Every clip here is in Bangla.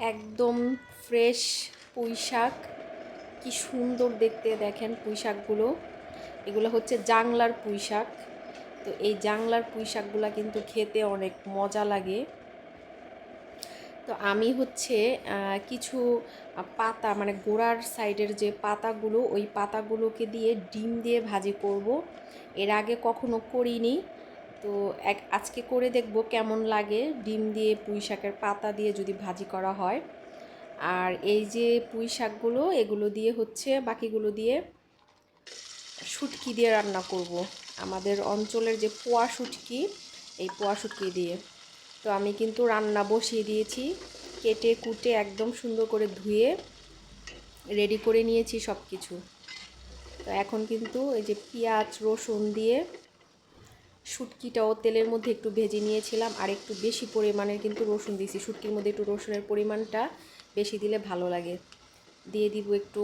একদম ফ্রেশ পুঁই শাক, কি সুন্দর দেখতে দেখেন পুঁই শাকগুলো। এগুলো হচ্ছে জাংলার পুঁই শাক। তো এই জাংলার পুঁই শাকগুলো কিন্তু খেতে অনেক মজা লাগে। তো আমি হচ্ছে কিছু পাতা মানে গোড়ার সাইডের যে পাতাগুলো, ওই পাতাগুলোকে দিয়ে ডিম দিয়ে ভাজি করব। এর আগে কখনো করিনি, তো আজকে করে দেখব কেমন লাগে ডিম দিয়ে পুঁই শাকের পাতা দিয়ে যদি ভাজি করা হয়। আর এই যে পুঁই শাকগুলো, এগুলো দিয়ে হচ্ছে বাকিগুলো দিয়ে শুটকি দিয়ে রান্না করব। আমাদের অঞ্চলের যে পোয়া শুটকি, এই পোয়া শুটকি দিয়ে। তো আমি কিন্তু রান্না বসিয়ে দিয়েছি, কেটে কুটে একদম সুন্দর করে ধুয়ে রেডি করে নিয়েছি সব কিছু। তো এখন কিন্তু এই যে পেঁয়াজ রসুন দিয়ে শুটকিটাও তেলের মধ্যে একটু ভেজে নিয়েছিলাম, আর একটু বেশি পরিমাণের কিন্তু রসুন দিয়েছি। শুটকির মধ্যে একটু রসুনের পরিমাণটা বেশি দিলে ভালো লাগে। দিয়ে দিব একটু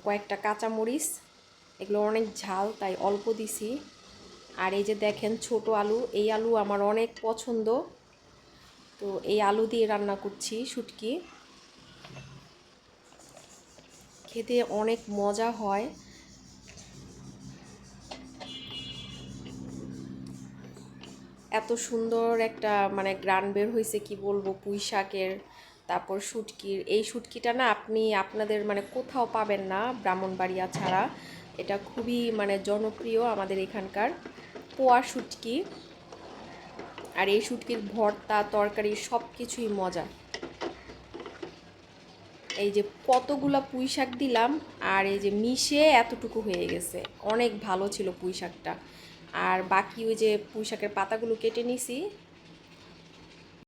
কয়েকটা কাঁচামরিচ, এগুলো অনেক ঝাল তাই অল্প দিছি। আর এই যে দেখেন ছোট আলু, এই আলু আমার অনেক পছন্দ। তো এই আলু দিয়ে রান্না করছি শুটকি, খেতে অনেক মজা হয়। এত সুন্দর একটা মানে গ্রান বের হয়েছে, কি বলবো, পুঁই শাকের তারপর শুটকির। এই শুটকিটা না আপনি আপনাদের মানে কোথাও পাবেন না ব্রাহ্মণবাড়িয়া ছাড়া। এটা খুবই মানে জনপ্রিয় আমাদের এখানকার পোয়া শুটকি। আর এই শুটকির ভর্তা তরকারি সব কিছুই মজা। এই যে কতগুলা পুঁই শাক দিলাম, আর এই যে মিশে এতটুকু হয়ে গেছে, অনেক ভালো ছিল পুঁই শাকটা। আর বাকি ওই যে পুঁই শাকের পাতাগুলো কেটে নিছি,